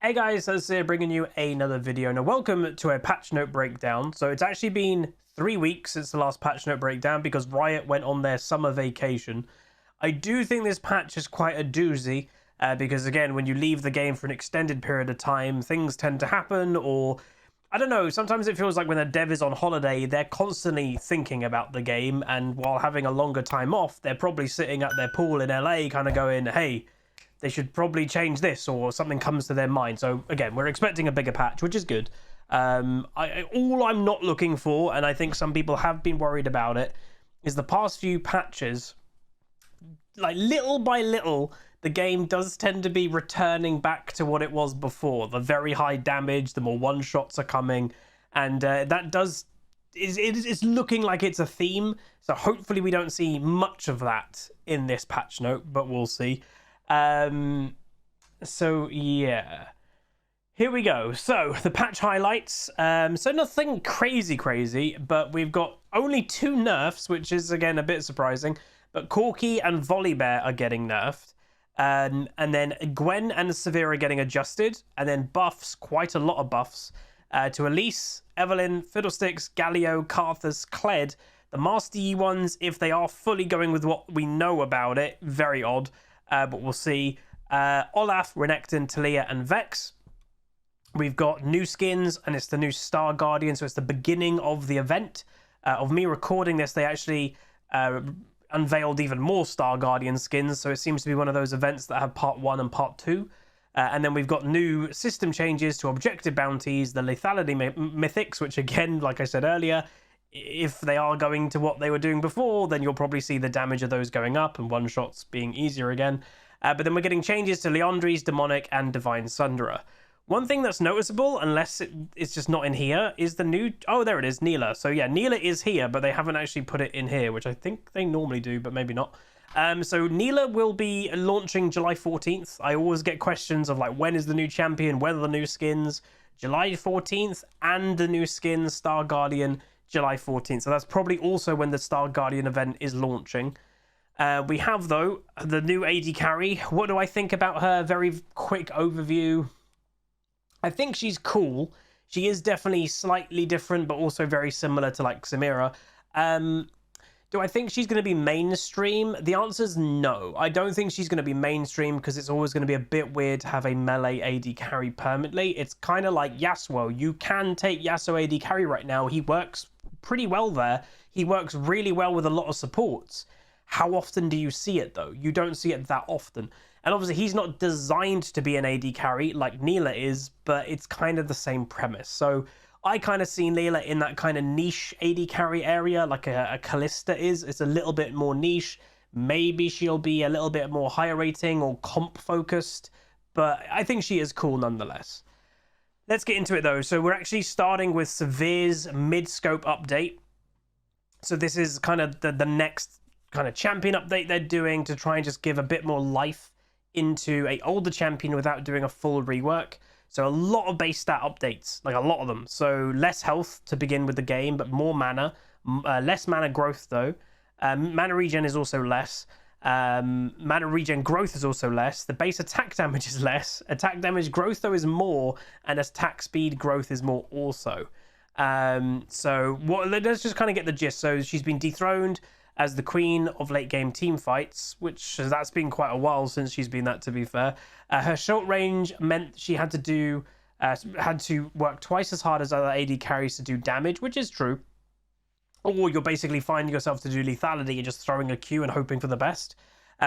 Hey guys, HuzzyGames bringing you another video. Now welcome to a patch note breakdown. So it's actually been 3 weeks since the last patch note breakdown because Riot went on their summer vacation. I do think this patch is quite a doozy because again, when you leave the game for an extended period of time, things tend to happen, or I don't know, sometimes it feels like when a dev is on holiday, they're constantly thinking about the game, and while having a longer time off, they're probably sitting at their pool in LA kind of going, hey, they should probably change this, or something comes to their mind. So again, we're expecting a bigger patch, which is good. All I'm not looking for, and I think some people have been worried about it, is the past few patches, like little by little, the game does tend to be returning back to what it was before. The very high damage, the more one-shots are coming, and that does... It's looking like it's a theme, so hopefully we don't see much of that in this patch note, but we'll see. So yeah, here we go. So the patch highlights, so nothing crazy, but we've got only 2 nerfs, which is again a bit surprising, but Corki and Volibear are getting nerfed, and then Gwen and Severe are getting adjusted, and then buffs, quite a lot of buffs, to Elise, Evelyn, Fiddlesticks, Galio, Karthus, Kled. The Master Yi ones, if they are fully going with what we know about it, very odd. But we'll see. Olaf, Renekton, Talia, and Vex. We've got new skins, and it's the new Star Guardian, so it's the beginning of the event. Of me recording this, they actually unveiled even more Star Guardian skins, so it seems to be one of those events that have part 1 and part 2. And then we've got new system changes to objective bounties, the lethality mythics, which again, like I said earlier, if they are going to what they were doing before, then you'll probably see the damage of those going up and one-shots being easier again. But then we're getting changes to Leandri's, Demonic, and Divine Sunderer. One thing that's noticeable, unless it's just not in here, is the new... Oh, there it is, Neela. So yeah, Neela is here, but they haven't actually put it in here, which I think they normally do, but maybe not. So Neela will be launching July 14th. I always get questions of like, when is the new champion? When are the new skins? July 14th, and the new skins, Star Guardian, July 14th. So that's probably also when the Star Guardian event is launching. We have, though, the new AD carry. What do I think about her? Very quick overview. I think she's cool. She is definitely slightly different, but also very similar to, like, Samira. Do I think she's going to be mainstream? The answer is no. I don't think she's going to be mainstream because it's always going to be a bit weird to have a melee AD carry permanently. It's kind of like Yasuo. You can take Yasuo AD carry right now. He works pretty well there. He works really well with a lot of supports. How often do you see it, though? You don't see it that often. And obviously, he's not designed to be an AD carry like Neela is, but it's kind of the same premise. So I kind of see Neela in that kind of niche AD carry area, like a Callista is. It's a little bit more niche. Maybe she'll be a little bit more higher rating or comp focused, but I think she is cool nonetheless. Let's get into it, though. So we're actually starting with Severe's mid-scope update. So this is kind of the next kind of champion update they're doing to try and just give a bit more life into a older champion without doing a full rework. So a lot of base stat updates, like a lot of them. So less health to begin with the game, but more mana. Less mana growth, though. Mana regen is also less. Mana regen growth is also less. The base attack damage is less. Attack damage growth, though, is more. And attack speed growth is more also. So let's just kind of get the gist. So she's been dethroned as the queen of late game team fights, which that's been quite a while since she's been that, to be fair. Her short range meant she had to work twice as hard as other AD carries to do damage, which is true. Or you're basically finding yourself to do lethality and just throwing a Q and hoping for the best,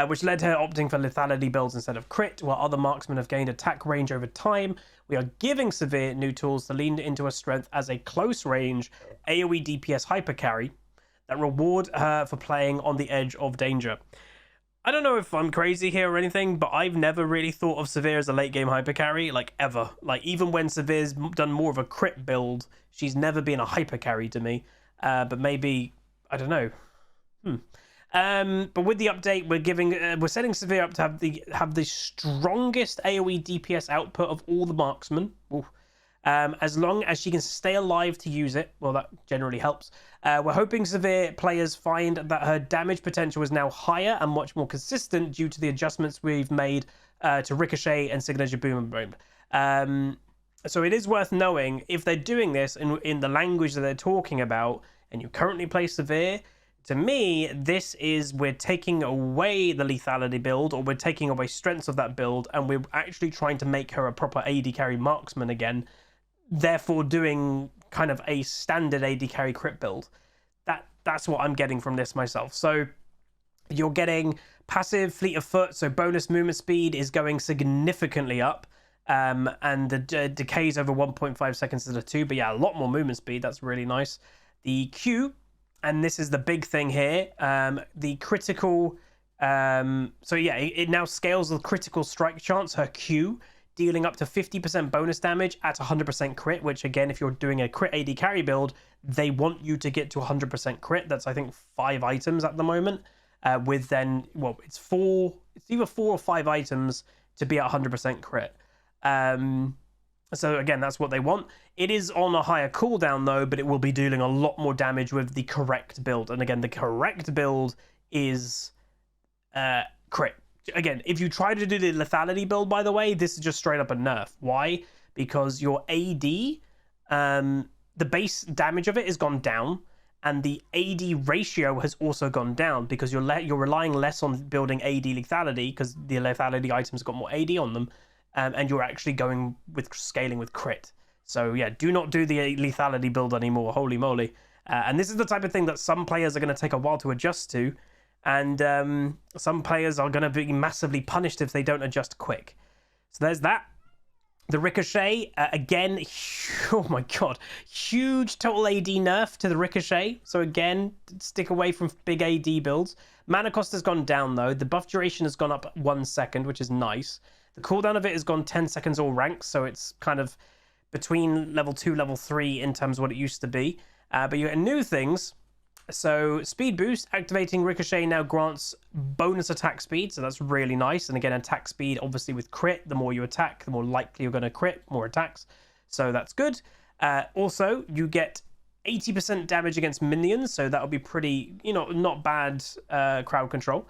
which led her opting for lethality builds instead of crit, while other marksmen have gained attack range over time. We are giving Severe new tools to lean into her strength as a close range AoE DPS hyper carry that reward her for playing on the edge of danger. I don't know if I'm crazy here or anything, but I've never really thought of Severe as a late game hyper carry, like ever. Like even when Severe's done more of a crit build, she's never been a hyper carry to me. But maybe, I don't know. But with the update, we're setting Severe up to have the strongest AoE DPS output of all the marksmen. Ooh. As long as she can stay alive to use it, well, that generally helps. We're hoping Severe players find that her damage potential is now higher and much more consistent due to the adjustments we've made to Ricochet and Signature Boom and Boom. So it is worth knowing if they're doing this in the language that they're talking about, and you currently play Severe. To me, this is we're taking away the lethality build, or we're taking away strengths of that build, and we're actually trying to make her a proper AD carry marksman again, therefore doing kind of a standard AD carry crit build. That's what I'm getting from this myself. So you're getting passive fleet of foot, so bonus movement speed is going significantly up, and the decays over 1.5 seconds to the 2, but yeah, a lot more movement speed. That's really nice. The Q, and this is the big thing here, the critical, so yeah, it now scales the critical strike chance, her Q, dealing up to 50% bonus damage at 100% crit, which again, if you're doing a crit AD carry build, they want you to get to 100% crit. That's, I think, 5 items at the moment, with then, well, it's either 4 or 5 items to be at 100% crit. So again, that's what they want. It is on a higher cooldown though, but it will be dealing a lot more damage with the correct build. And again, the correct build is crit. Again, if you try to do the lethality build, by the way, this is just straight up a nerf. Why? Because your AD, the base damage of it has gone down, and the AD ratio has also gone down because you're relying less on building AD lethality because the lethality items got more AD on them. And you're actually going with scaling with crit. So yeah, do not do the lethality build anymore. Holy moly. And this is the type of thing that some players are going to take a while to adjust to. And some players are going to be massively punished if they don't adjust quick. So there's that. The Ricochet, again, oh my god, huge total AD nerf to the Ricochet. So again, stick away from big AD builds. Mana cost has gone down though. The buff duration has gone up 1 second, which is nice. The cooldown of it has gone 10 seconds all ranks, so it's kind of between level 2, level 3 in terms of what it used to be. But you get new things. So speed boost, activating Ricochet now grants bonus attack speed, so that's really nice. And again, attack speed, obviously with crit, the more you attack, the more likely you're going to crit, more attacks. So that's good. Also, you get 80% damage against minions, so that'll be pretty, not bad crowd control.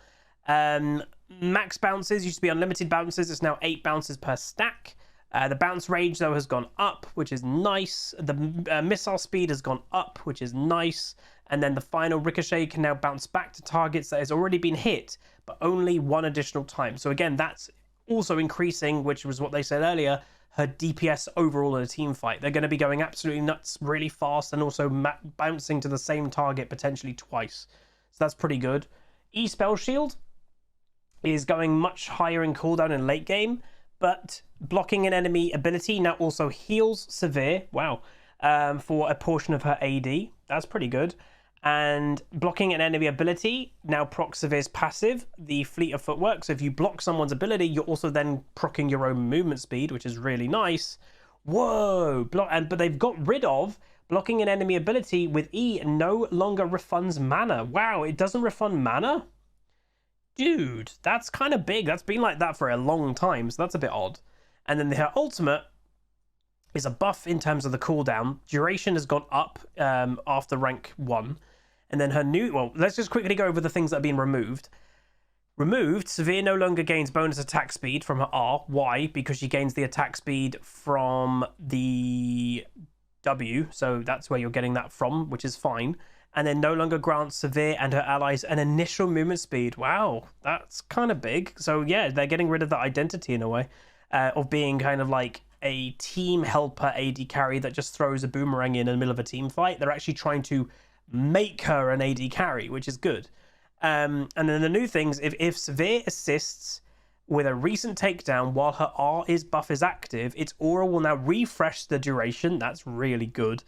Max bounces used to be unlimited bounces. It's now 8 bounces per stack. The bounce range though has gone up, which is nice. The missile speed has gone up, which is nice. And then the final Ricochet can now bounce back to targets that has already been hit, but only 1 additional time. So again, that's also increasing, which was what they said earlier, her DPS overall in a team fight. They're going to be going absolutely nuts really fast and also bouncing to the same target potentially twice. So that's pretty good. E-Spell Shield is going much higher in cooldown in late game, but blocking an enemy ability now also heals Severe, wow, for a portion of her AD. That's pretty good. And blocking an enemy ability now procs Severe's passive, the Fleet of Footwork. So if you block someone's ability, you're also then proccing your own movement speed, which is really nice. Whoa! But they've got rid of blocking an enemy ability with E no longer refunds mana. Wow, it doesn't refund mana? Dude, that's kind of big. That's been like that for a long time, so that's a bit odd. And then her ultimate is a buff in terms of the cooldown. Duration has gone up after rank 1. And then her new... Well, let's just quickly go over the things that have been removed. Removed, Severe no longer gains bonus attack speed from her R. Why? Because she gains the attack speed from the W. So that's where you're getting that from, which is fine. And then no longer grants Severe and her allies an initial movement speed. Wow, that's kind of big. So yeah, they're getting rid of that identity in a way of being kind of like a team helper AD carry that just throws a boomerang in the middle of a team fight. They're actually trying to make her an AD carry, which is good. And then the new things, if Severe assists with a recent takedown while her R buff is active, its aura will now refresh the duration. That's really good.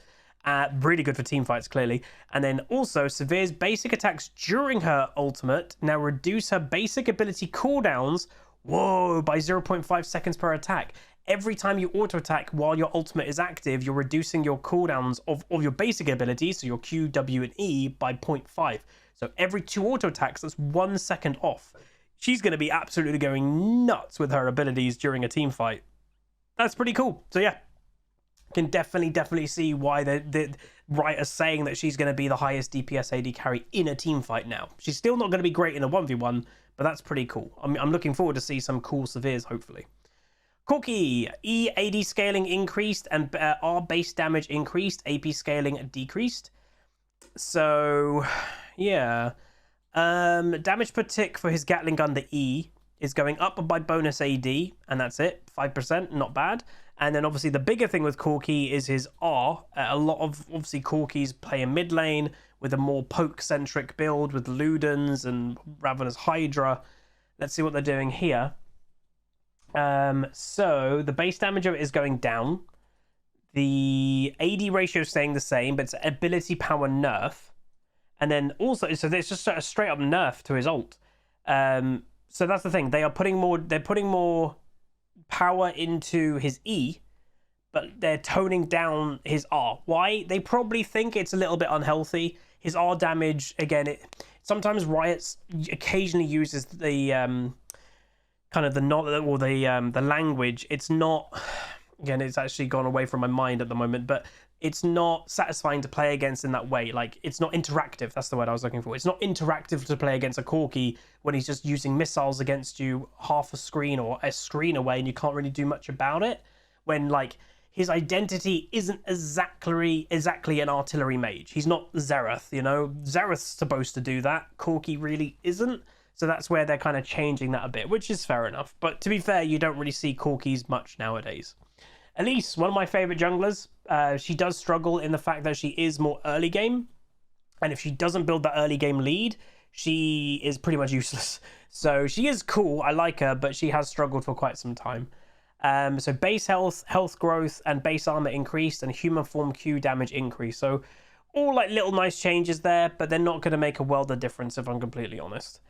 Really good for team fights, clearly. And then also, Severe's basic attacks during her ultimate now reduce her basic ability cooldowns, whoa, by 0.5 seconds per attack. Every time you auto-attack while your ultimate is active, you're reducing your cooldowns of your basic abilities, so your Q, W, and E, by 0.5. So every 2 auto-attacks, that's 1 second off. She's going to be absolutely going nuts with her abilities during a team fight. That's pretty cool. So yeah, can definitely see why the writer's saying that she's going to be the highest DPS AD carry in a team fight now. She's still not going to be great in a 1v1, but that's pretty cool. I'm looking forward to see some cool Severes, hopefully. Corki, E AD scaling increased and R base damage increased, AP scaling decreased. So, yeah. Damage per tick for his Gatling gun, the E, is going up by bonus AD, and that's it, 5%, not bad. And then obviously the bigger thing with Corki is his R. A lot of, obviously, Corkis play in mid lane with a more poke-centric build with Ludens and Ravenous Hydra. Let's see what they're doing here. So the base damage of it is going down. The AD ratio is staying the same, but it's ability power nerf. And then also, so there's just a straight up nerf to his ult. So that's the thing. They're putting more power into his E, but they're toning down his R. Why? They probably think it's a little bit unhealthy. His R damage, again, sometimes Riot's occasionally uses the kind of the language. It's not, again, it's actually gone away from my mind at the moment, but it's not satisfying to play against in that way. Like, it's not interactive. That's the word I was looking for. It's not interactive to play against a Corki when he's just using missiles against you half a screen or a screen away and you can't really do much about it. When, like, his identity isn't exactly an artillery mage. He's not Xerath, you know? Xerath's supposed to do that. Corki really isn't. So that's where they're kind of changing that a bit, which is fair enough. But to be fair, you don't really see Corkis much nowadays. Elise, one of my favorite junglers. She does struggle in the fact that she is more early game. And if she doesn't build that early game lead, she is pretty much useless. So she is cool. I like her, but she has struggled for quite some time. So base health, health growth, and base armor increased, and human form Q damage increased. So all like little nice changes there, but they're not going to make a world of difference if I'm completely honest.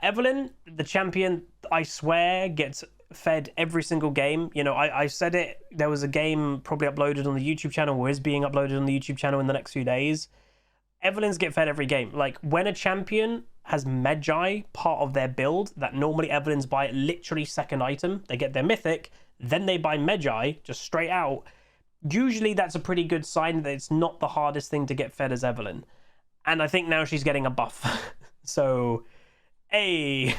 Evelyn, the champion, I swear, gets fed every single game. You know, I said it, there was a game probably uploaded on the YouTube channel, or is being uploaded on the YouTube channel in the next few days. Evelyn's get fed every game. Like, when a champion has Magi part of their build, that normally Evelyn's buy literally second item, they get their mythic, then they buy Magi, just straight out. Usually that's a pretty good sign that it's not the hardest thing to get fed as Evelyn. And I think now she's getting a buff. So, hey.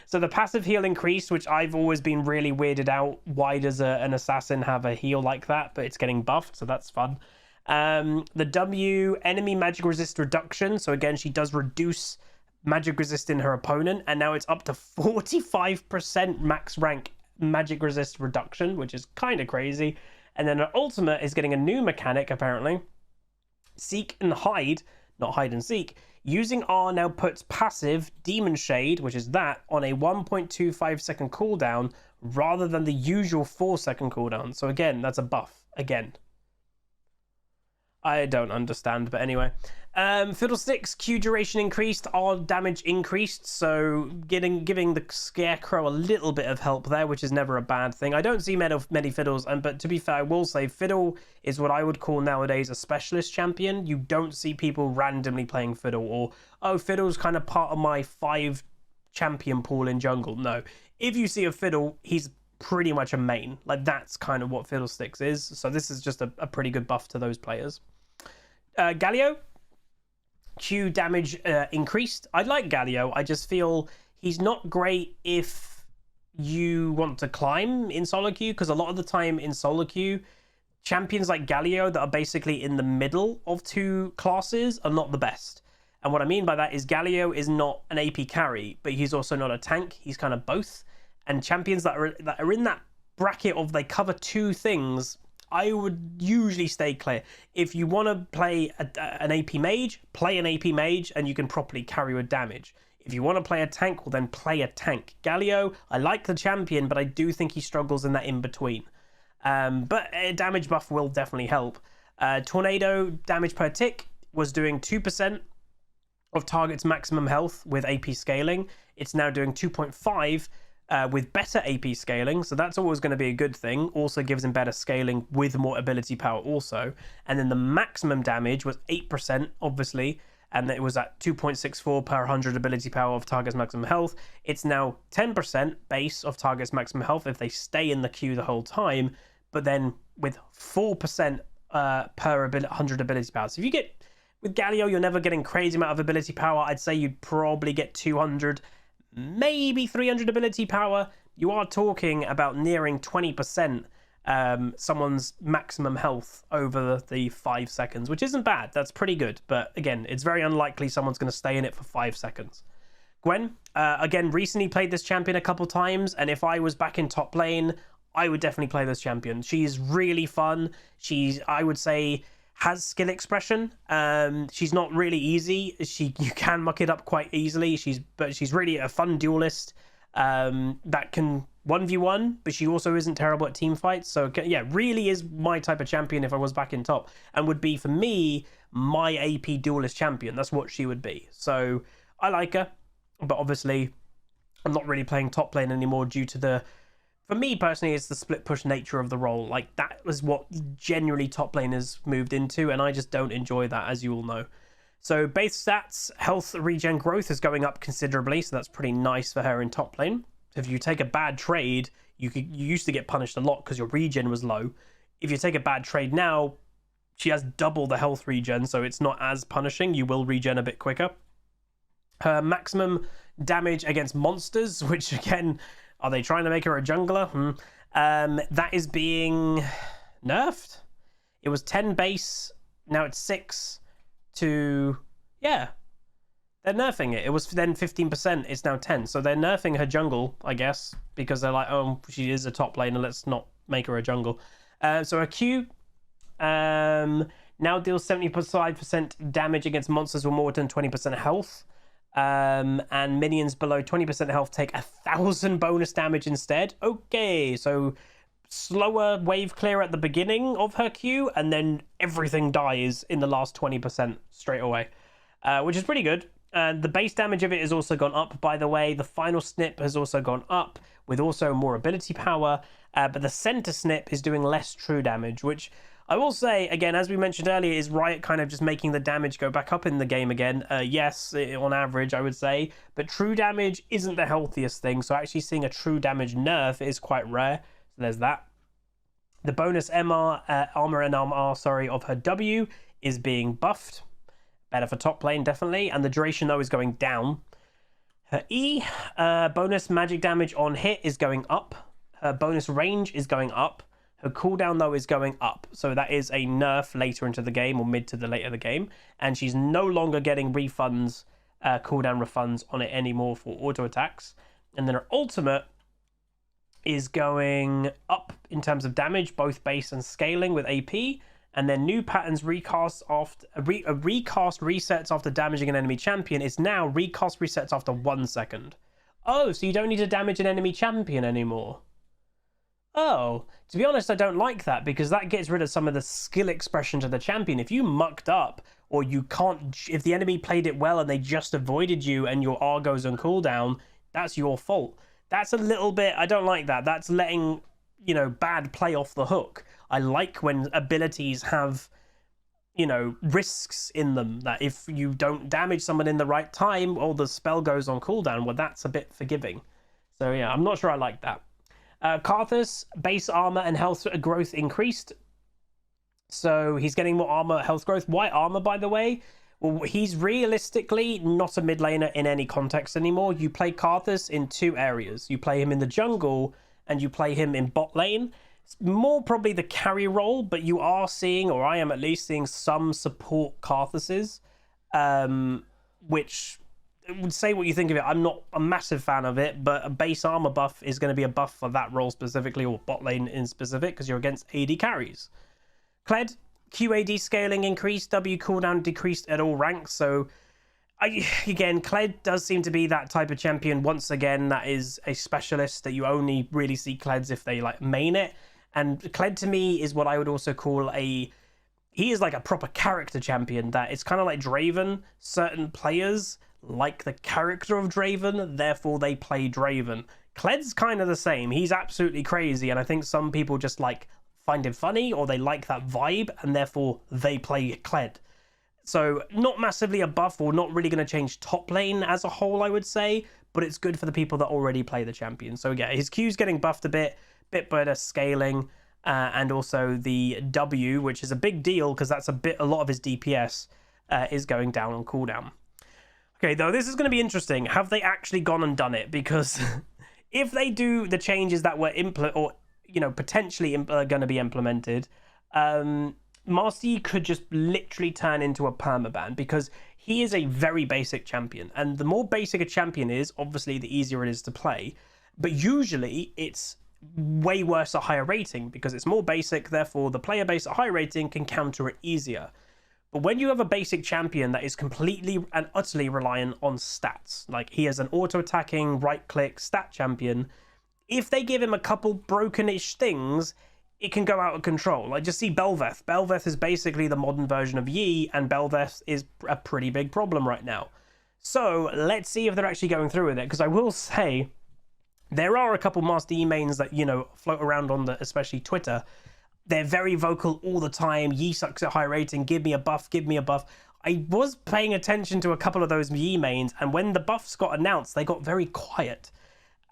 So the passive heal increased, which I've always been really weirded out. Why does an assassin have a heal like that? But it's getting buffed, so that's fun. The W, enemy magic resist reduction. So again, she does reduce magic resist in her opponent, and now it's up to 45% max rank magic resist reduction, which is kind of crazy. And then her ultimate is getting a new mechanic, apparently. Seek and hide, not hide and seek. Using R now puts passive Demon Shade, which is that, on a 1.25 second cooldown rather than the usual 4 second cooldown. So again, that's a buff. Again, I don't understand, but anyway. Fiddlesticks, Q duration increased, R damage increased, so giving the Scarecrow a little bit of help there, which is never a bad thing. I don't see many Fiddles, but to be fair, I will say Fiddle is what I would call nowadays a specialist champion. You don't see people randomly playing Fiddle, or, oh, Fiddle's kind of part of my 5 champion pool in jungle. No. If you see a Fiddle, he's pretty much a main. Like, that's kind of what Fiddlesticks is. So this is just a pretty good buff to those players. Galio, Q damage increased. I like Galio. I just feel he's not great if you want to climb in solo queue, because a lot of the time in solo queue, champions like Galio that are basically in the middle of 2 classes are not the best. And what I mean by that is Galio is not an AP carry, but he's also not a tank. He's kind of both. And champions that are in that bracket of they cover 2 things, I would usually stay clear. If you want to play an AP mage, play an AP mage, and you can properly carry with damage. If you want to play a tank, well then play a tank. Galio, I like the champion, but I do think he struggles in that in-between. But a damage buff will definitely help. Tornado damage per tick was doing 2% of target's maximum health with AP scaling. It's now doing 2.5 with better AP scaling, so that's always going to be a good thing. Also gives him better scaling with more ability power also. And then the maximum damage was 8%, obviously, and it was at 2.64 per 100 ability power of target's maximum health. It's now 10% base of target's maximum health if they stay in the queue the whole time, but then with 4% per 100 ability power. So if you get, with Galio, you're never getting crazy amount of ability power. I'd say you'd probably get 200, maybe 300 ability power. you are talking about nearing 20% someone's maximum health over the 5 seconds, which isn't bad. That's pretty good. But again, it's very unlikely someone's going to stay in it for 5 seconds. Gwen, again, recently played this champion a couple times, and if I was back in top lane, I would definitely play this champion. She's really fun. She's, I would say, has skill expression. She's not really easy. You can muck it up quite easily. But she's really a fun duelist that can 1v1, but she also isn't terrible at team fights. So yeah, really is my type of champion if I was back in top, and would be for me my AP duelist champion. That's what she would be. So I like her, but obviously I'm not really playing top lane anymore due to for me personally, it's the split push nature of the role. Like, that was what generally top laners moved into, and I just don't enjoy that, as you all know. So base stats, health regen growth is going up considerably, so that's pretty nice for her in top lane. If you take a bad trade, you used to get punished a lot because your regen was low. If you take a bad trade now, she has double the health regen, so it's not as punishing. You will regen a bit quicker. Her maximum damage against monsters, which again, are they trying to make her a jungler? That is being nerfed. It was 10 base, now it's 6 to... Yeah, they're nerfing it. It was then 15%, it's now 10. So they're nerfing her jungle, I guess, because they're like, oh, she is a top laner, let's not make her a jungle. So her Q now deals 75% damage against monsters with more than 20% health. And minions below 20% health take 1,000 bonus damage instead. Okay, so slower wave clear at the beginning of her Q, and then everything dies in the last 20% straight away, which is pretty good. The base damage of it has also gone up, by the way. The final snip has also gone up with also more ability power, but the center snip is doing less true damage, which I will say, again, as we mentioned earlier, is Riot kind of just making the damage go back up in the game again. Yes, on average, I would say, but true damage isn't the healthiest thing, so actually seeing a true damage nerf is quite rare. So there's that. The bonus armor and MR, of her W is being buffed. Better for top lane, definitely. And the duration, though, is going down. Her E, bonus magic damage on hit is going up. Her bonus range is going up. Her cooldown, though, is going up. So that is a nerf later into the game, or mid to the later of the game. And she's no longer getting refunds, cooldown refunds on it anymore for auto attacks. And then her ultimate is going up in terms of damage, both base and scaling with AP. And then new patterns recast after recast resets after damaging an enemy champion is now recast resets after 1 second. Oh, so you don't need to damage an enemy champion anymore. Oh, to be honest, I don't like that, because that gets rid of some of the skill expression to the champion. If you mucked up, or you can't, if the enemy played it well and they just avoided you and your R goes on cooldown, that's your fault. That's a little bit, I don't like that. That's letting, you know, bad play off the hook. I like when abilities have, you know, risks in them, that if you don't damage someone in the right time or the spell goes on cooldown, well, that's a bit forgiving. So yeah, I'm not sure I like that. Karthus, base armor and health growth increased. So he's getting more armor, health growth. Why armor, by the way? Well, he's realistically not a mid laner in any context anymore. You play Karthus in 2 areas. You play him in the jungle and you play him in bot lane. It's more probably the carry role, but you are seeing, or I am at least seeing, some support Karthuses, which... would say what you think of it. I'm not a massive fan of it, but a base armor buff is going to be a buff for that role specifically, or bot lane in specific, because you're against AD carries. Kled, QAD scaling increased, W cooldown decreased at all ranks. So again, Kled does seem to be that type of champion once again that is a specialist, that you only really see Kleds if they like main it. And Kled to me is what I would also call he is like a proper character champion, that it's kind of like Draven. Certain players like the character of Draven, therefore they play Draven. Kled's kind of the same. He's absolutely crazy, and I think some people just like find him funny, or they like that vibe, and therefore they play Kled. So not massively a buff, or not really going to change top lane as a whole, I would say, but it's good for the people that already play the champion. So yeah, his Q's getting buffed a bit better scaling, and also the W, which is a big deal because that's a lot of his DPS is going down on cooldown. Okay, though, this is going to be interesting. Have they actually gone and done it? Because if they do the changes that were potentially going to be implemented, Master Yi could just literally turn into a permaban, because he is a very basic champion, and the more basic a champion is, obviously the easier it is to play, but usually it's way worse at higher rating because it's more basic, therefore the player base at high rating can counter it easier. But when you have a basic champion that is completely and utterly reliant on stats, like he is an auto-attacking, right-click stat champion, if they give him a couple broken-ish things, it can go out of control. Like, just see Bel'Veth. Bel'Veth is basically the modern version of Yi, and Bel'Veth is a pretty big problem right now. So, let's see if they're actually going through with it, because I will say, there are a couple Master Yi mains that, float around on especially Twitter. They're very vocal all the time. Yi sucks at high rating. Give me a buff. Give me a buff. I was paying attention to a couple of those Yi mains, and when the buffs got announced, they got very quiet.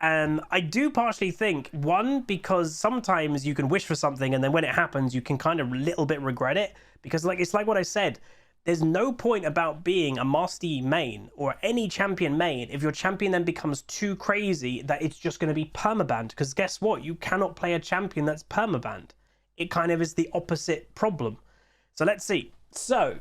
I do partially think, one, because sometimes you can wish for something, and then when it happens, you can kind of a little bit regret it. Because it's like what I said. There's no point about being a Master Yi main or any champion main if your champion then becomes too crazy that it's just going to be permabanned. Because guess what? You cannot play a champion that's permabanned. It kind of is the opposite problem. So let's see. So,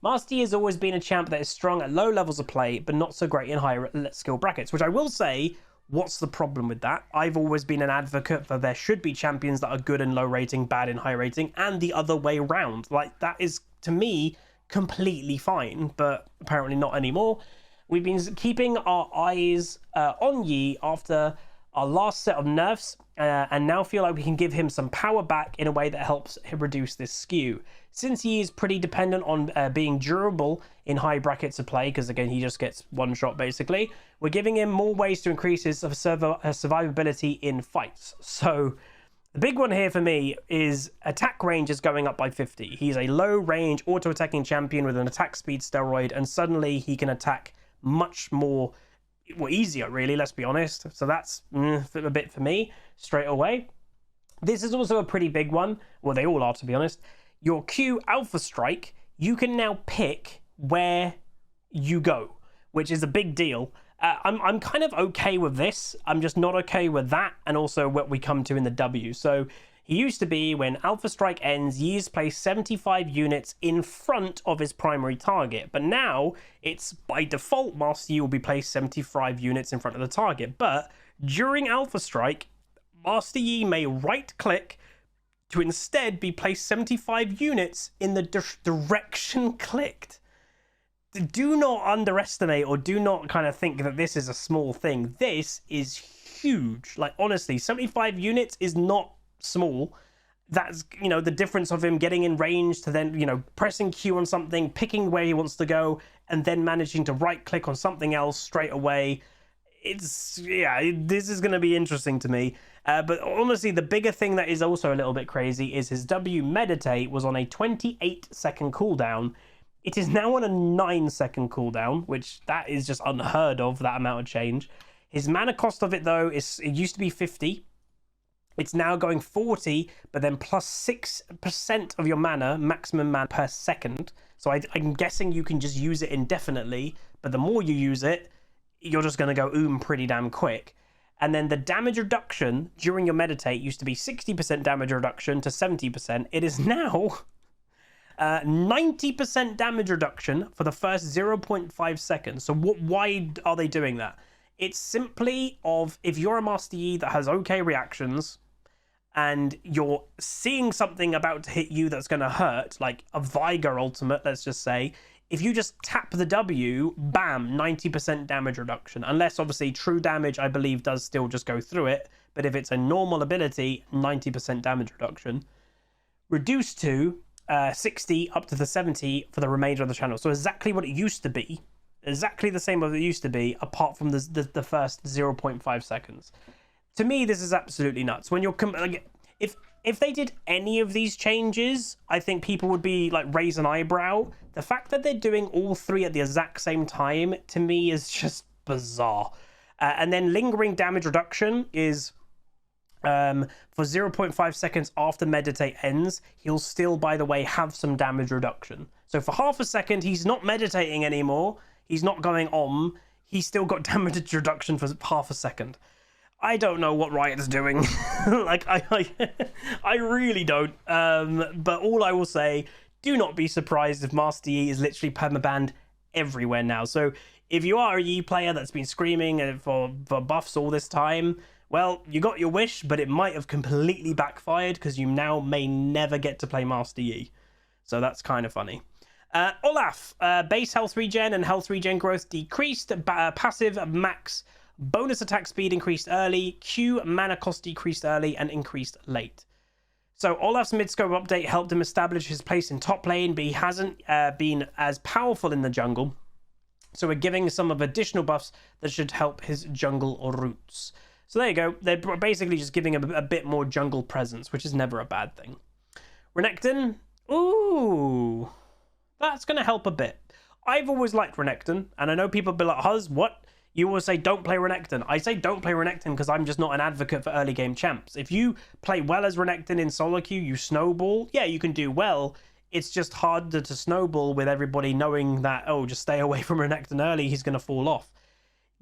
Master Yi has always been a champ that is strong at low levels of play, but not so great in higher skill brackets, which I will say, what's the problem with that? I've always been an advocate for there should be champions that are good in low rating, bad in high rating, and the other way around. Like, that is, to me, completely fine, but apparently not anymore. We've been keeping our eyes on Yi after our last set of nerfs, and now feel like we can give him some power back in a way that helps him reduce this skew. Since Yi is pretty dependent on being durable in high brackets of play, because again he just gets one shot basically, we're giving him more ways to increase his survivability in fights. So the big one here for me is attack range is going up by 50. He's a low range auto-attacking champion with an attack speed steroid, and suddenly he can attack much more, well, easier really, let's be honest. So that's a bit for me straight away. This is also a pretty big one. Well, they all are, to be honest. Your Q Alpha Strike, you can now pick where you go, which is a big deal. I'm kind of okay with this. I'm just not okay with that, and also what we come to in the W. So he used to be, when Alpha Strike ends, Yi is placed 75 units in front of his primary target. But now, it's by default, Master Yi will be placed 75 units in front of the target. But during Alpha Strike, Master Yi may right-click to instead be placed 75 units in the direction clicked. Do not underestimate, or do not kind of think that this is a small thing. This is huge. Like, honestly, 75 units is not small. That's, the difference of him getting in range to then, pressing Q on something, picking where he wants to go, and then managing to right click on something else straight away. This is going to be interesting to me. But honestly, the bigger thing that is also a little bit crazy is his W Meditate was on a 28-second cooldown. It is now on a 9-second cooldown, which that is just unheard of, that amount of change. His mana cost of it, though, it used to be 50. It's now going 40, but then plus 6% of your mana, maximum mana per second. So I'm guessing you can just use it indefinitely, but the more you use it, you're just going to go pretty damn quick. And then the damage reduction during your meditate used to be 60% damage reduction to 70%. It is now 90% damage reduction for the first 0.5 seconds. So why are they doing that? It's simply if you're a Master Yi that has okay reactions and you're seeing something about to hit you that's going to hurt, like a Vigor ultimate, let's just say, if you just tap the W, bam, 90% damage reduction. Unless, obviously, true damage, I believe, does still just go through it. But if it's a normal ability, 90% damage reduction. Reduced to 60 up to the 70 for the remainder of the channel. So exactly what it used to be. Exactly the same as it used to be, apart from the first 0.5 seconds. To me, this is absolutely nuts. When you're... If they did any of these changes, I think people would be like raise an eyebrow. The fact that they're doing all three at the exact same time, to me, is just bizarre. And then lingering damage reduction is for 0.5 seconds after meditate ends. He'll still, by the way, have some damage reduction. So for half a second, he's not meditating anymore. He's not going on. He's still got damage reduction for half a second. I don't know what Riot's doing. Like, I really don't. But all I will say, do not be surprised if Master Yi is literally permabanned everywhere now. So if you are a Yi player that's been screaming for buffs all this time, well, you got your wish, but it might have completely backfired because you now may never get to play Master Yi. So that's kind of funny. Olaf, base health regen and health regen growth decreased, passive max bonus attack speed increased early, Q mana cost decreased early and increased late. So Olaf's mid-scope update helped him establish his place in top lane, but he hasn't been as powerful in the jungle. So we're giving some of additional buffs that should help his jungle roots. So there you go. They're basically just giving a bit more jungle presence, which is never a bad thing. Renekton, ooh, that's going to help a bit. I've always liked Renekton, and I know people be like, Huzz, what? You always say don't play Renekton. I say don't play Renekton because I'm just not an advocate for early game champs. If you play well as Renekton in solo queue, you snowball, yeah, you can do well. It's just harder to snowball with everybody knowing that, oh, just stay away from Renekton early, he's going to fall off.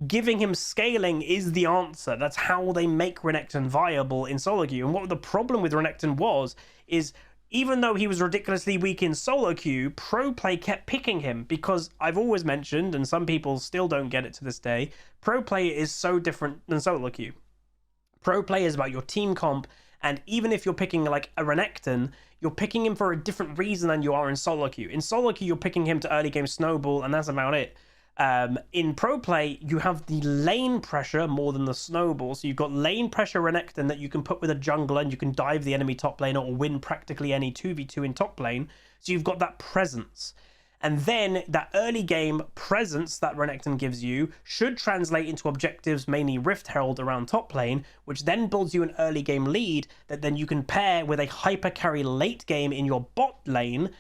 Giving him scaling is the answer. That's how they make Renekton viable in solo queue. And what the problem with Renekton is even though he was ridiculously weak in solo queue, pro play kept picking him because I've always mentioned, and some people still don't get it to this day, pro play is so different than solo queue. Pro play is about your team comp, and even if you're picking like a Renekton, you're picking him for a different reason than you are in solo queue. In solo queue, you're picking him to early game snowball, and that's about it. In pro play, you have the lane pressure more than the snowball. So you've got lane pressure Renekton that you can put with a jungler and you can dive the enemy top lane or win practically any 2v2 in top lane. So you've got that presence. And then that early game presence that Renekton gives you should translate into objectives, mainly Rift Herald around top lane, which then builds you an early game lead that then you can pair with a hyper carry late game in your bot lane.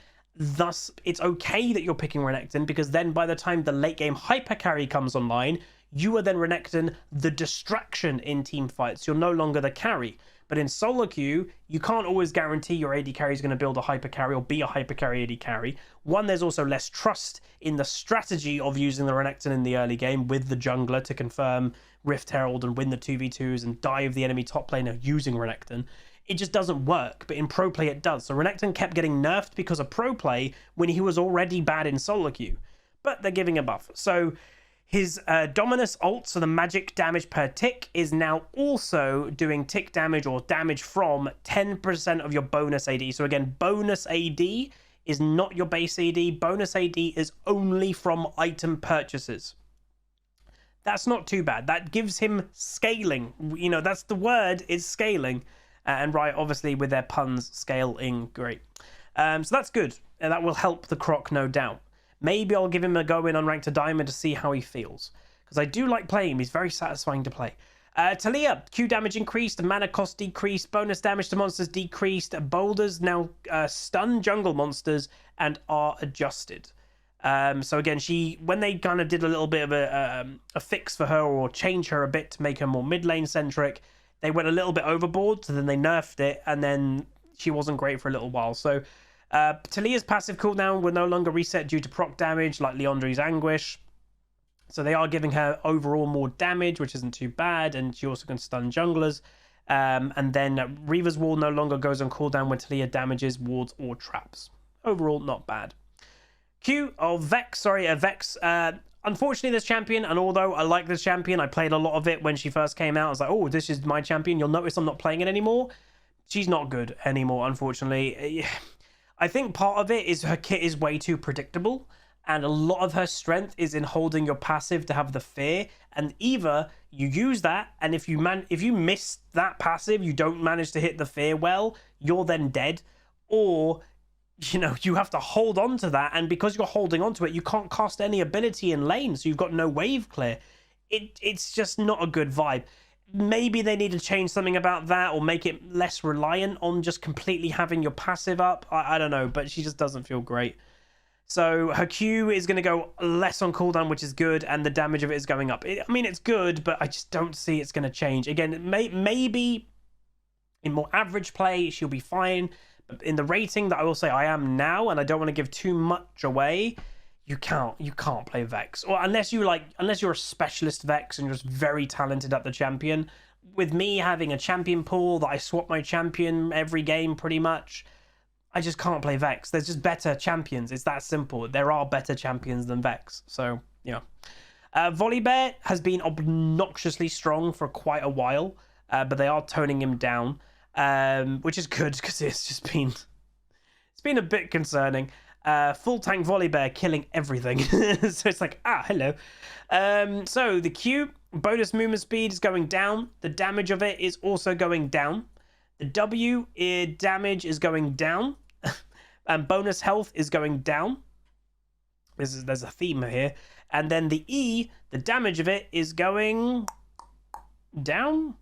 Thus, it's okay that you're picking Renekton because then by the time the late game hyper carry comes online, you are then Renekton, the distraction in team fights. You're no longer the carry. But in solo queue, you can't always guarantee your AD carry is going to build a hyper carry or be a hyper carry AD carry. One, there's also less trust in the strategy of using the Renekton in the early game with the jungler to confirm Rift Herald and win the 2v2s and dive the enemy top laner using Renekton. It just doesn't work, but in pro play it does. So Renekton kept getting nerfed because of pro play when he was already bad in solo queue. But they're giving a buff. So his Dominus ult, so the magic damage per tick, is now also doing tick damage or damage from 10% of your bonus AD. So again, bonus AD is not your base AD. Bonus AD is only from item purchases. That's not too bad. That gives him scaling. You know, that's the word, is scaling. And Riot, obviously, with their puns, scaling, great. So that's good. And that will help the Croc, no doubt. Maybe I'll give him a go in Unranked to Diamond to see how he feels. Because I do like playing him. He's very satisfying to play. Talia, Q damage increased, mana cost decreased, bonus damage to monsters decreased, boulders now stun jungle monsters and are adjusted. So again, when they kind of did a little bit of a fix for her or change her a bit to make her more mid lane centric, they went a little bit overboard, so then they nerfed it, and then she wasn't great for a little while. So Talia's passive cooldown will no longer reset due to proc damage, like Leandri's Anguish. So they are giving her overall more damage, which isn't too bad, and she also can stun junglers. And then Reaver's Wall no longer goes on cooldown when Talia damages wards or traps. Overall, not bad. Q of Vex, Vex. Unfortunately, this champion, and although I like this champion, I played a lot of it when she first came out. I was like, oh, this is my champion. You'll notice I'm not playing it anymore. She's not good anymore, unfortunately. I think part of it is her kit is way too predictable, and a lot of her strength is in holding your passive to have the fear. And either you use that, and if you miss that passive, you don't manage to hit the fear well, you're then dead, or you have to hold on to that, and because you're holding on to it, you can't cast any ability in lane, so you've got no wave clear. It's just not a good vibe. Maybe they need to change something about that or make it less reliant on just completely having your passive up. I don't know, but she just doesn't feel great. So her Q is going to go less on cooldown, which is good, and the damage of it is going up. I mean, it's good, but I just don't see it's going to change. Again, maybe in more average play, she'll be fine. But in the rating that I will say I am now, and I don't want to give too much away, you can't play Vex. Or unless you're a specialist Vex and you're just very talented at the champion, with me having a champion pool that I swap my champion every game pretty much, I just can't play Vex. There's just better champions. It's that simple. There are better champions than Vex. So, yeah. Volibear has been obnoxiously strong for quite a while, but they are toning him down, which is good because it's been a bit concerning. Full tank Volibear killing everything. So it's like, hello. So the Q, bonus movement speed is going down. The damage of it is also going down. The W damage is going down. And bonus health is going down. There's a theme here. And then the E, the damage of it is going down.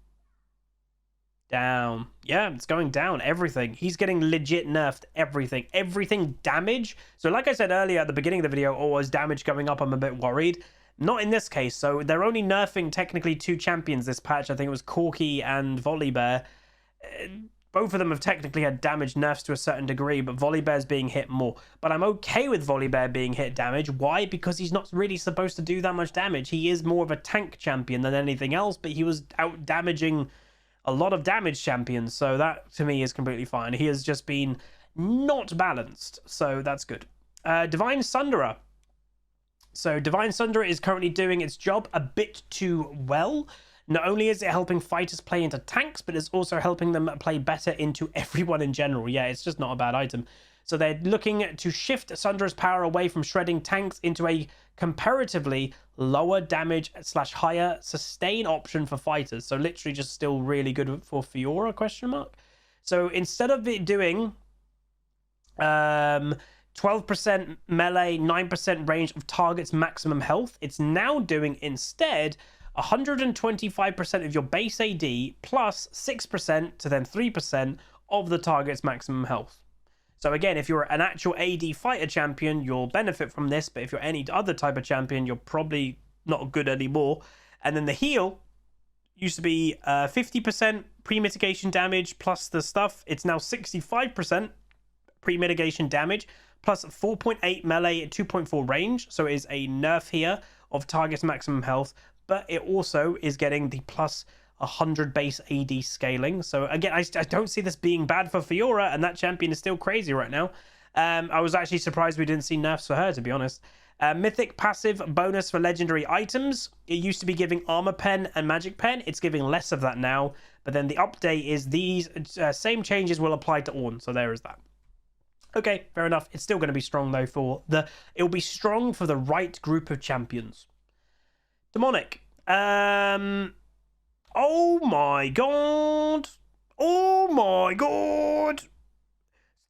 Down. Yeah, it's going down. Everything. He's getting legit nerfed. Everything damage. So like I said earlier at the beginning of the video, was damage going up? I'm a bit worried. Not in this case. So they're only nerfing technically 2 champions this patch. I think it was Corki and Volibear. Both of them have technically had damage nerfs to a certain degree, but Volibear's being hit more. But I'm okay with Volibear being hit damage. Why? Because he's not really supposed to do that much damage. He is more of a tank champion than anything else, but he was out damaging a lot of damage champions, so that to me is completely fine. He has just been not balanced, so that's good. Divine Sunderer. So Divine Sunderer is currently doing its job a bit too well. Not only is it helping fighters play into tanks, but it's also helping them play better into everyone in general. Yeah, it's just not a bad item. So they're looking to shift Sunderer's power away from shredding tanks into a comparatively lower damage / higher sustain option for fighters. So literally just still really good for Fiora, question mark. So instead of it doing 12% melee, 9% range of target's maximum health, it's now doing instead 125% of your base AD plus 6% to then 3% of the target's maximum health. So again, if you're an actual AD fighter champion, you'll benefit from this, but if you're any other type of champion, you're probably not good anymore. And then the heal used to be 50% pre-mitigation damage plus the stuff. It's now 65% pre-mitigation damage plus 4.8 melee at 2.4 range. So it is a nerf here of target's maximum health, but it also is getting the plus 100 base AD scaling. So again, I don't see this being bad for Fiora, and that champion is still crazy right now. I was actually surprised we didn't see nerfs for her, to be honest. Mythic passive bonus for legendary items. It used to be giving armor pen and magic pen. It's giving less of that now, but then the update is these same changes will apply to Ornn. So there is that. Okay, fair enough. It's still going to be strong though it'll be strong for the right group of champions. Demonic. Oh my god. Oh my god.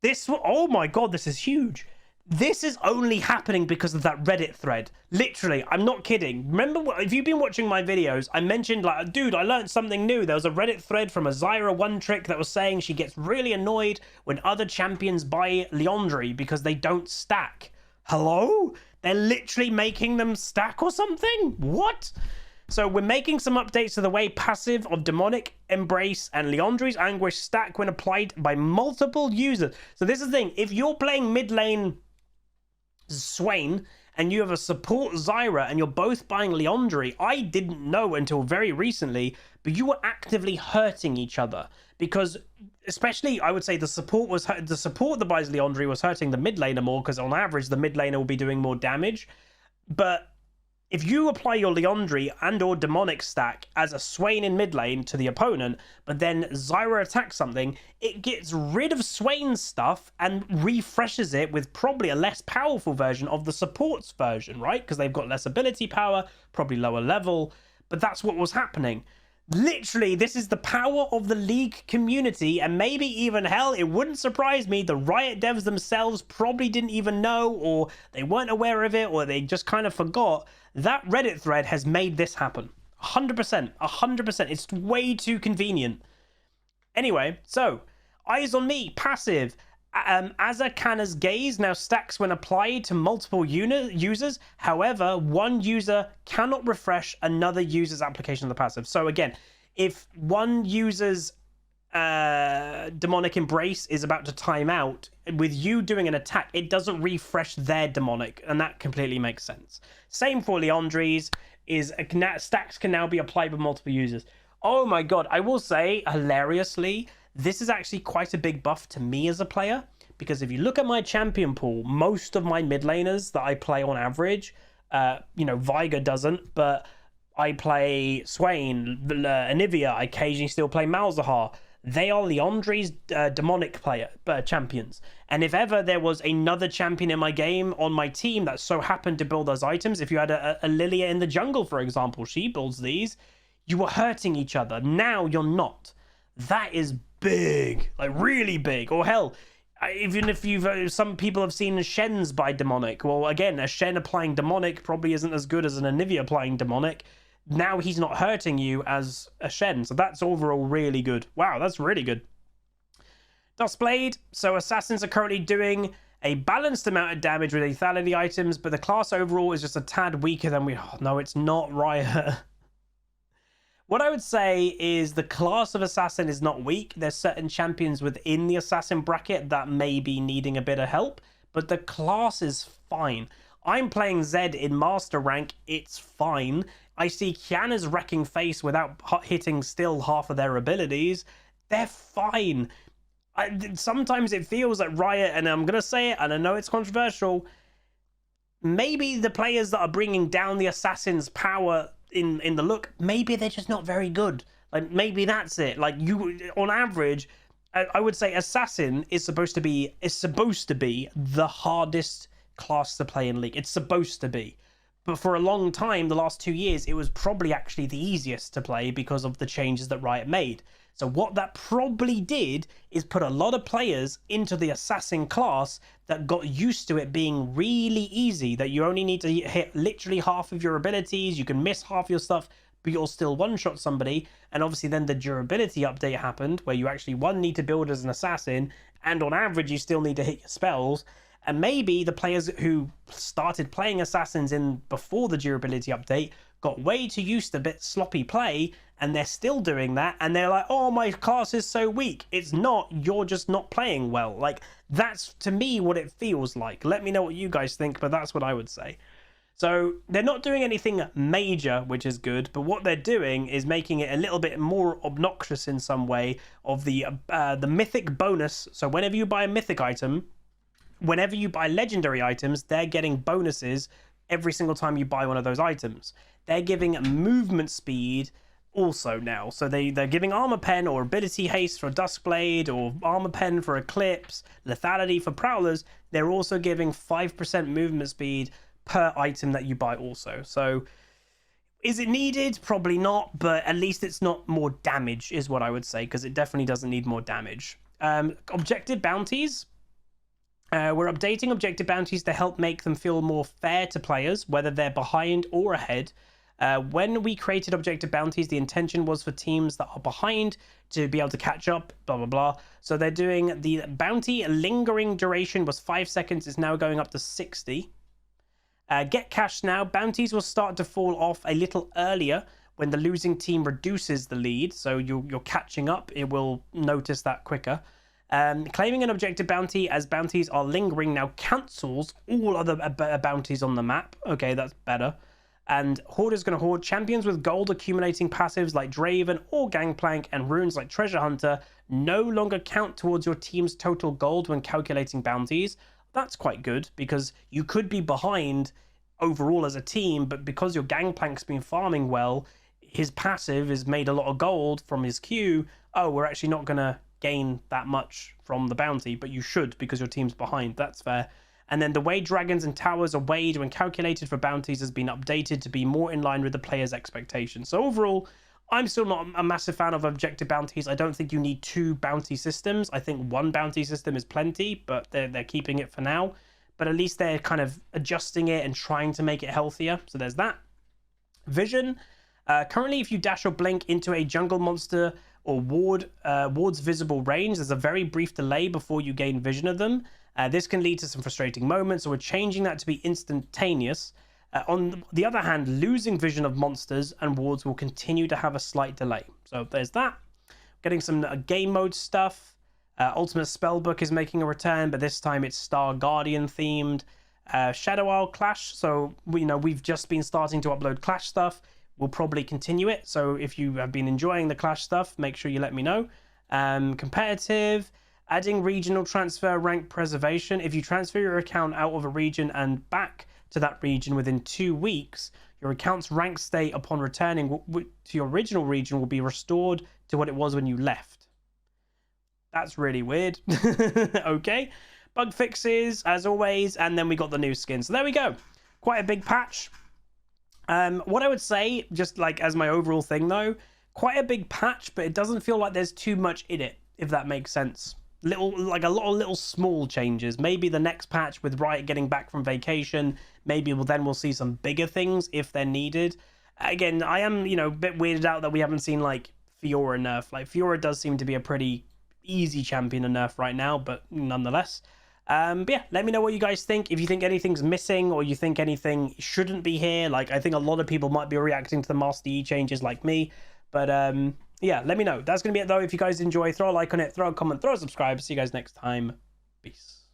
Oh my god, this is huge. This is only happening because of that Reddit thread. Literally, I'm not kidding. Remember, if you've been watching my videos, I mentioned, like, dude, I learned something new. There was a Reddit thread from a Zyra One Trick that was saying she gets really annoyed when other champions buy Liandry because they don't stack. Hello? They're literally making them stack or something? What? So we're making some updates to the way passive of Demonic, Embrace, and Liandry's Anguish stack when applied by multiple users. So this is the thing. If you're playing mid lane Swain and you have a support Zyra and you're both buying Liandry, I didn't know until very recently, but you were actively hurting each other. Because especially, I would say the support that buys Liandry was hurting the mid laner more, because on average the mid laner will be doing more damage. But if you apply your Liandry and or Demonic stack as a Swain in mid lane to the opponent, but then Zyra attacks something, it gets rid of Swain's stuff and refreshes it with probably a less powerful version of the support's version, right? Because they've got less ability power, probably lower level, but that's what was happening. Literally, this is the power of the League community, and maybe even, hell, it wouldn't surprise me, the Riot devs themselves probably didn't even know, or they weren't aware of it, or they just kind of forgot. That Reddit thread has made this happen. 100%. 100%. It's way too convenient. Anyway, so, Eyes on Me, passive. Azakana's Gaze now stacks when applied to multiple users. However, one user cannot refresh another user's application of the passive. So again, if one user's Demonic Embrace is about to time out, with you doing an attack, it doesn't refresh their Demonic, and that completely makes sense. Same for Liandry's, stacks can now be applied with multiple users. Oh my god, I will say, hilariously, this is actually quite a big buff to me as a player, because if you look at my champion pool, most of my mid laners that I play on average, Viger doesn't, but I play Swain, Anivia, I occasionally still play Malzahar. They are Leandri's demonic champions. And if ever there was another champion in my game on my team that so happened to build those items, if you had a Lilia in the jungle, for example, she builds these, you were hurting each other. Now you're not. That is big, like really big. Or hell, even if some people have seen Shens by demonic. Well, again, a Shen applying demonic probably isn't as good as an Anivia applying demonic. Now he's not hurting you as a Shen, so that's overall really good. Wow, that's really good. Dustblade. So assassins are currently doing a balanced amount of damage with lethality items, but the class overall is just a tad weaker than we... Oh, no, it's not Riot. What I would say is the class of assassin is not weak. There's certain champions within the assassin bracket that may be needing a bit of help, but the class is fine. I'm playing Zed in master rank. It's fine. I see Kiana's wrecking face without hitting still half of their abilities. They're fine. Sometimes it feels like Riot, and I'm going to say it, and I know it's controversial, maybe the players that are bringing down the assassin's power in the look, maybe they're just not very good. Like, maybe that's it. Like, you, on average, I would say assassin is supposed to be the hardest class to play in League. It's supposed to be. But for a long time, the last 2 years, it was probably actually the easiest to play because of the changes that Riot made. So what that probably did is put a lot of players into the assassin class that got used to it being really easy, that you only need to hit literally half of your abilities, you can miss half your stuff, but you'll still one-shot somebody. And obviously then the durability update happened, where you actually, one, need to build as an assassin, and on average you still need to hit your spells. And maybe the players who started playing assassins in before the durability update got way too used to a bit sloppy play, and they're still doing that, and they're like, oh, my class is so weak. It's not, you're just not playing well. Like, that's, to me, what it feels like. Let me know what you guys think, but that's what I would say. So, they're not doing anything major, which is good, but what they're doing is making it a little bit more obnoxious in some way of the mythic bonus. So, whenever you buy a mythic item, whenever you buy legendary items, they're getting bonuses every single time you buy one of those items. They're giving movement speed also now. So they're giving armor pen or ability haste for Duskblade, or armor pen for Eclipse, lethality for Prowlers. They're also giving 5% movement speed per item that you buy also. So is it needed? Probably not, but at least it's not more damage is what I would say, because it definitely doesn't need more damage. Objective bounties. We're updating objective bounties to help make them feel more fair to players, whether they're behind or ahead. When we created objective bounties, the intention was for teams that are behind to be able to catch up, blah, blah, blah. So they're doing the bounty lingering duration was 5 seconds. It's now going up to 60. Get cash now. Bounties will start to fall off a little earlier when the losing team reduces the lead. So you're catching up. It will notice that quicker. Claiming an objective bounty as bounties are lingering now cancels all other bounties on the map. Okay, that's better. And Horde is going to hoard. Champions with gold accumulating passives like Draven or Gangplank and runes like Treasure Hunter no longer count towards your team's total gold when calculating bounties. That's quite good, because you could be behind overall as a team, but because your Gangplank's been farming well, his passive has made a lot of gold from his Q. Oh, we're actually not going to gain that much from the bounty, but you should because your team's behind. That's fair. And then the way dragons and towers are weighed when calculated for bounties has been updated to be more in line with the player's expectations. So overall, I'm still not a massive fan of objective bounties. I don't think you need 2 bounty systems. I think 1 bounty system is plenty, but they're keeping it for now. But at least they're kind of adjusting it and trying to make it healthier. So there's that. Vision. Currently, if you dash or blink into a jungle monster or ward's visible range, there's a very brief delay before you gain vision of them. This can lead to some frustrating moments, so we're changing that to be instantaneous. On the other hand, losing vision of monsters and wards will continue to have a slight delay. So there's that. Getting some game mode stuff. Ultimate Spellbook is making a return, but this time it's Star Guardian themed. Shadow Isle Clash. So we've just been starting to upload Clash stuff. we'll probably continue it. So if you have been enjoying the Clash stuff, make sure you let me know. Competitive, adding regional transfer rank preservation. If you transfer your account out of a region and back to that region within 2 weeks, your account's rank state upon returning to your original region will be restored to what it was when you left. That's really weird. Okay. Bug fixes, as always, and then we got the new skin. So there we go. Quite a big patch. What I would say, just like as my overall thing though, quite a big patch, but it doesn't feel like there's too much in it, if that makes sense. Like a lot of little small changes. Maybe the next patch with Riot getting back from vacation, maybe we'll see some bigger things if they're needed. Again, I am, a bit weirded out that we haven't seen like Fiora nerf. Like Fiora does seem to be a pretty easy champion to nerf right now, but nonetheless. But yeah, let me know what you guys think. If you think anything's missing or you think anything shouldn't be here, like I think a lot of people might be reacting to the Master Yi changes like me. But yeah, let me know. That's going to be it though. If you guys enjoy, throw a like on it, throw a comment, throw a subscribe. See you guys next time. Peace.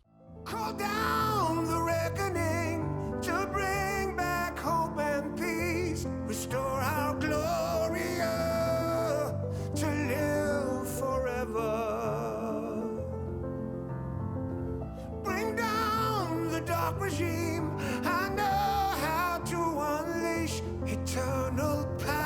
Call down the reckoning to bring back hope and peace. Restore our glory to live forever. Bring down the dark regime. I know how to unleash eternal power.